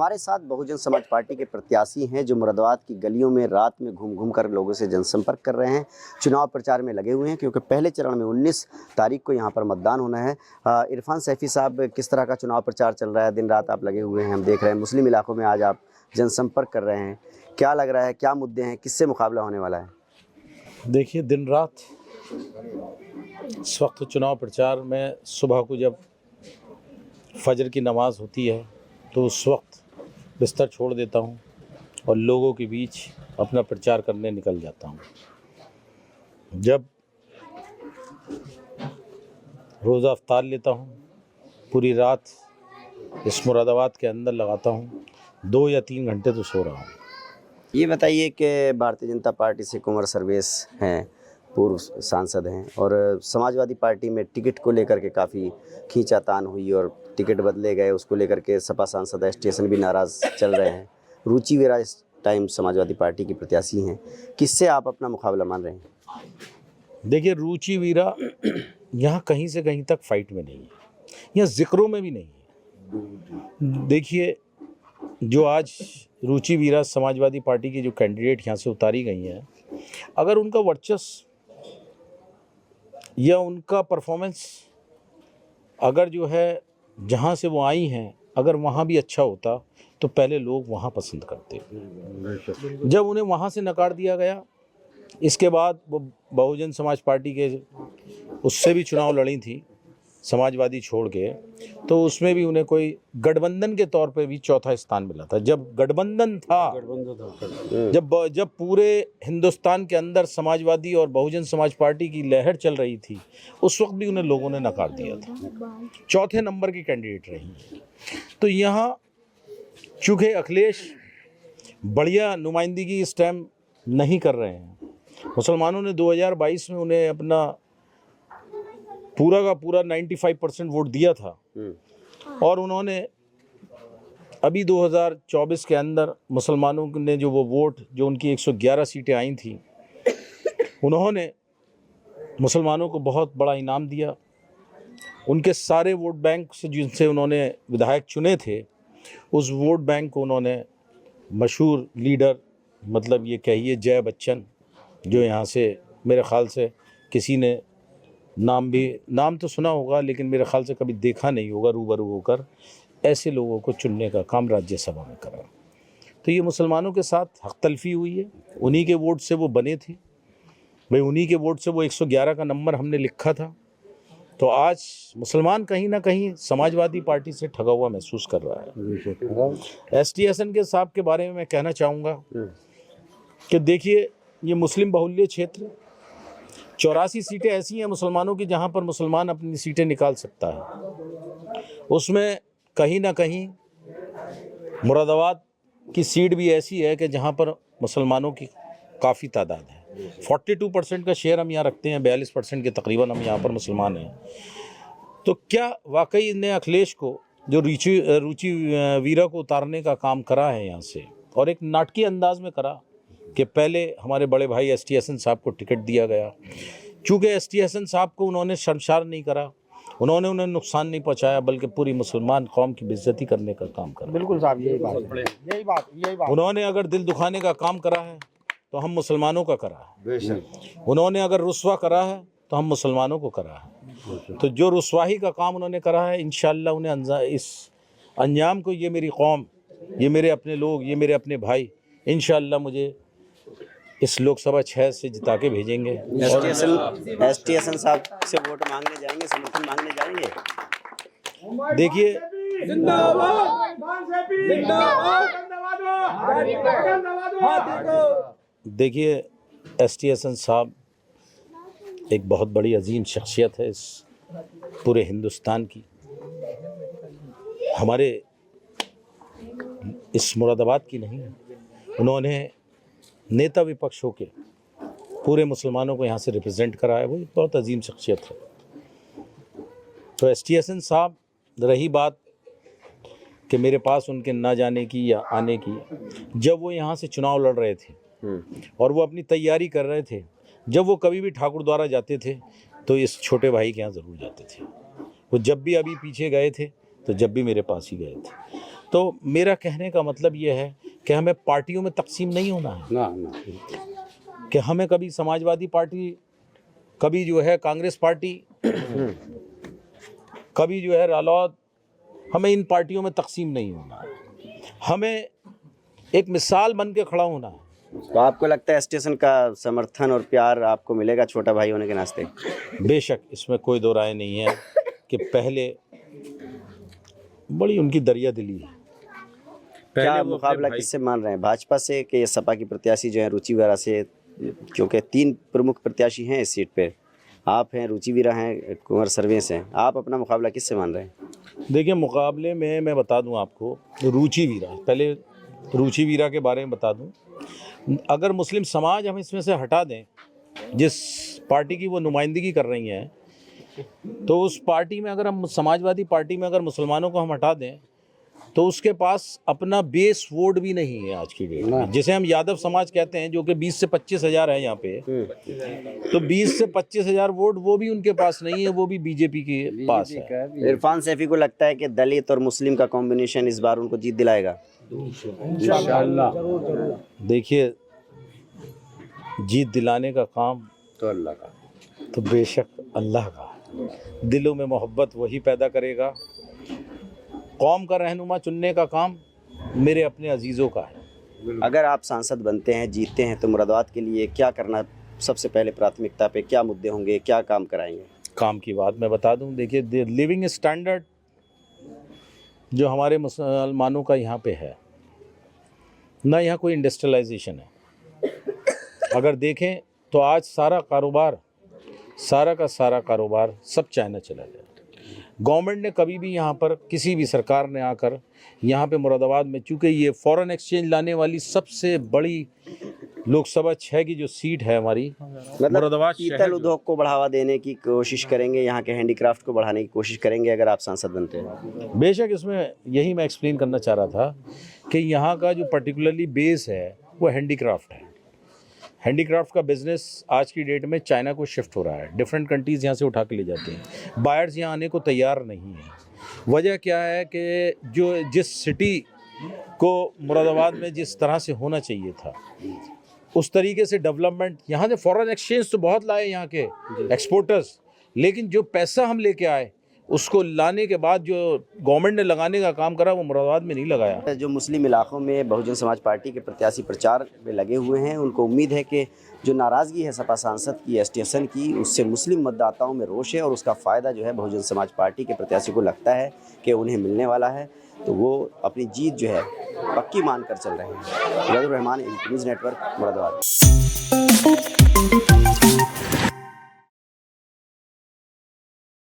हमारे साथ बहुजन समाज पार्टी के प्रत्याशी हैं जो मुरादाबाद की गलियों में रात में घूम घूम कर लोगों से जनसंपर्क कर रहे हैं, चुनाव प्रचार में लगे हुए हैं क्योंकि पहले चरण में 19 तारीख को यहां पर मतदान होना है। इरफान सैफी साहब, किस तरह का चुनाव प्रचार चल रहा है? दिन रात आप लगे हुए हैं, हम देख रहे हैं मुस्लिम इलाकों में आज आप जनसंपर्क कर रहे हैं, क्या लग रहा है, क्या मुद्दे हैं, किससे मुकाबला होने वाला है? देखिए, दिन रात इस वक्त चुनाव प्रचार में सुबह को जब फजर की नमाज होती है तो उस वक्त बिस्तर छोड़ देता हूँ और लोगों के बीच अपना प्रचार करने निकल जाता हूँ। जब रोज़ा अफ्तार लेता हूँ, पूरी रात इस मुरादाबाद के अंदर लगाता हूँ, 2 या 3 घंटे तो सो रहा हूँ। ये बताइए कि भारतीय जनता पार्टी से कुंवर सर्वेश हैं, पूर्व सांसद हैं, और समाजवादी पार्टी में टिकट को लेकर के काफ़ी खींचातान हुई और टिकट बदले गए, उसको लेकर के सपा सांसद स्टेशन भी नाराज़ चल रहे हैं। रुचि वीरा इस टाइम समाजवादी पार्टी की प्रत्याशी हैं, किससे आप अपना मुकाबला मान रहे हैं? देखिए, रुचि वीरा यहाँ कहीं से कहीं तक फाइट में नहीं है, यहाँ जिक्रों में भी नहीं है। देखिए, जो आज रुचि वीरा समाजवादी पार्टी की जो कैंडिडेट यहाँ से उतारी गई हैं, अगर उनका वर्चस्व या उनका परफॉर्मेंस अगर जो है जहाँ से वो आई हैं अगर वहाँ भी अच्छा होता तो पहले लोग वहाँ पसंद करते। जब उन्हें वहाँ से नकार दिया गया, इसके बाद वो बहुजन समाज पार्टी के उससे भी चुनाव लड़ी थी समाजवादी छोड़ के, तो उसमें भी उन्हें कोई गठबंधन के तौर पे भी चौथा स्थान मिला था। जब गठबंधन था, जब पूरे हिंदुस्तान के अंदर समाजवादी और बहुजन समाज पार्टी की लहर चल रही थी, उस वक्त भी उन्हें लोगों ने नकार दिया था, चौथे नंबर की कैंडिडेट रही। तो यहाँ चूँकि अखिलेश बढ़िया नुमाइंदगी इस टाइम नहीं कर रहे हैं, मुसलमानों ने 2022 में उन्हें अपना पूरा का पूरा 95% वोट दिया था और उन्होंने अभी 2024 के अंदर मुसलमानों ने जो वो वोट, जो उनकी 111 सीटें आई थी, उन्होंने मुसलमानों को बहुत बड़ा इनाम दिया। उनके सारे वोट बैंक से जिनसे उन्होंने विधायक चुने थे, उस वोट बैंक को उन्होंने मशहूर लीडर, मतलब ये कहिए जय बच्चन, जो यहाँ से मेरे ख़्याल से किसी ने नाम तो सुना होगा लेकिन मेरे ख्याल से कभी देखा नहीं होगा रूबरू होकर, ऐसे लोगों को चुनने का काम राज्यसभा में करा। तो ये मुसलमानों के साथ हक तलफी हुई है, उन्हीं के वोट से वो बने थे भाई, उन्हीं के वोट से वो 111 का नंबर हमने लिखा था। तो आज मुसलमान कहीं ना कहीं समाजवादी पार्टी से ठगा हुआ महसूस कर रहा है। STSN के साहब के बारे में मैं कहना चाहूँगा कि देखिए, ये मुस्लिम बहुल्य क्षेत्र, 84 सीटें ऐसी हैं मुसलमानों की जहां पर मुसलमान अपनी सीटें निकाल सकता है। उसमें कहीं ना कहीं मुरादाबाद की सीट भी ऐसी है कि जहां पर मुसलमानों की काफ़ी तादाद है। 42% का शेयर हम यहाँ रखते हैं, 42% के तकरीबन हम यहाँ पर मुसलमान हैं। तो क्या वाकई ने अखिलेश को, जो रुचि वीरा को उतारने का काम करा है यहाँ से, और एक नाटकीय अंदाज में करा कि पहले हमारे बड़े भाई STSN साहब को टिकट दिया गया, चूँकि STSN साहब को उन्होंने शर्मसार नहीं करा, उन्होंने उन्हें नुकसान नहीं पहुंचाया, बल्कि पूरी मुसलमान कौम की बेइज्जती करने का काम करा। बिल्कुल साहब, यही बात उन्होंने अगर दिल दुखाने का काम करा है तो हम मुसलमानों का करा है, उन्होंने अगर रुस्वा करा है तो हम मुसलमानों को करा है। तो जो रुस्वाही का काम उन्होंने करा है, इंशाअल्लाह उन्हें इस अंजाम को, ये मेरी कौम, ये मेरे अपने लोग, ये मेरे अपने भाई, इंशाअल्लाह मुझे इस लोकसभा 6 से जिता के भेजेंगे। STSN साहब से वोट मांगने जाएंगे, समर्थन मांगने जाएंगे। देखिए, STSN साहब एक बहुत बड़ी अजीम शख्सियत है इस पूरे हिंदुस्तान की, हमारे इस मुरादाबाद की नहीं। उन्होंने नेता विपक्ष होके पूरे मुसलमानों को यहाँ से रिप्रेजेंट करा है, वो एक बहुत अजीम शख्सियत है। तो STSN साहब, रही बात कि मेरे पास उनके ना जाने की या आने की, जब वो यहाँ से चुनाव लड़ रहे थे और वो अपनी तैयारी कर रहे थे, जब वो कभी भी ठाकुर द्वारा जाते थे तो इस छोटे भाई के यहाँ ज़रूर जाते थे। वो जब भी अभी पीछे गए थे तो जब भी मेरे पास ही गए थे। तो मेरा कहने का मतलब ये है कि हमें पार्टियों में तकसीम नहीं होना है ना ना कि हमें कभी समाजवादी पार्टी, कभी जो है कांग्रेस पार्टी, कभी जो है रालोद, हमें इन पार्टियों में तकसीम नहीं होना है। हमें एक मिसाल बन के खड़ा होना है। तो आपको लगता है स्टेशन का समर्थन और प्यार आपको मिलेगा छोटा भाई होने के नाते? बेशक, इसमें कोई दो राय नहीं है कि पहले बड़ी उनकी दरिया दिली है। क्या वो अपने मुकाबला भाई- किससे मान रहे हैं, भाजपा से कि ये सपा की प्रत्याशी जो है रुचि वीरा से? क्योंकि 3 प्रमुख प्रत्याशी हैं इस सीट पे, आप हैं, रुचि वीरा हैं, कुंवर सर्वेश हैं, आप अपना मुकाबला किससे मान रहे हैं? देखिए, मुकाबले में मैं बता दूं आपको, रुचि वीरा, पहले रुचि वीरा के बारे में बता दूं। अगर मुस्लिम समाज हम इसमें से हटा दें, जिस पार्टी की वो नुमाइंदगी कर रही हैं, तो उस पार्टी में अगर हम समाजवादी पार्टी में अगर मुसलमानों को हम हटा दें तो उसके पास अपना बेस वोट भी नहीं है आज की डेट में, जिसे हम यादव समाज कहते हैं, जो कि 20 से 25 हज़ार है यहाँ पे। तो 20 से 25 हज़ार वोट वो भी उनके पास नहीं है, वो भी बीजेपी के पास है। इरफान सैफी को लगता है कि दलित और मुस्लिम का कॉम्बिनेशन इस बार उनको जीत दिलाएगा? देखिए, जीत दिलाने का काम तो अल्लाह का। तो बेशक अल्लाह का, दिलों में मोहब्बत वही पैदा करेगा। कौम का रहनुमा चुनने का काम मेरे अपने अजीज़ों का है। अगर आप सांसद बनते हैं, जीतते हैं, तो मुरादाबाद के लिए क्या करना सबसे पहले प्राथमिकता पे, क्या मुद्दे होंगे, क्या काम कराएंगे? काम की बात मैं बता दूं, देखिए, लिविंग स्टैंडर्ड जो हमारे मुसलमानों का यहाँ पे है ना, यहाँ कोई इंडस्ट्रियलाइजेशन है। अगर देखें तो आज सारा का सारा कारोबार सब चाइना चला गया। गवर्नमेंट ने कभी भी यहाँ पर, किसी भी सरकार ने आकर यहाँ पे मुरादाबाद में, चूँकि ये फॉरेन एक्सचेंज लाने वाली सबसे बड़ी लोकसभा 6 की जो सीट है हमारी, मतलब मुरादाबाद पीतल शहर जो- उद्योग को बढ़ावा देने की कोशिश करेंगे, यहाँ के हैंडीक्राफ्ट को बढ़ाने की कोशिश करेंगे अगर आप सांसद बनते हैं? बेशक, इसमें यही मैं एक्सप्लेन करना चाह रहा था कि यहाँ का जो पर्टिकुलरली बेस है वो हैंडीक्राफ्ट है। हैंडीक्राफ्ट का बिजनेस आज की डेट में चाइना को शिफ्ट हो रहा है, डिफरेंट कंट्रीज़ यहाँ से उठा के ले जाते हैं। बायर्स यहाँ आने को तैयार नहीं है। वजह क्या है कि जो जिस सिटी को मुरादाबाद में जिस तरह से होना चाहिए था, उस तरीके से डेवलपमेंट, यहाँ से फॉरेन एक्सचेंज तो बहुत लाए यहाँ के एक्सपोर्टर्स, लेकिन जो पैसा हम लेके आए उसको लाने के बाद जो गवर्नमेंट ने लगाने का काम करा वो मुरादाबाद में नहीं लगाया। जो मुस्लिम इलाकों में बहुजन समाज पार्टी के प्रत्याशी प्रचार में लगे हुए हैं, उनको उम्मीद है कि जो नाराज़गी है सपा सांसद की, स्टेशन की, उससे मुस्लिम मतदाताओं में रोष है और उसका फ़ायदा जो है बहुजन समाज पार्टी के प्रत्याशी को लगता है कि उन्हें मिलने वाला है, तो वो अपनी जीत जो है पक्की मान कर चल रहे हैं। Rahman, news network, Moradabad.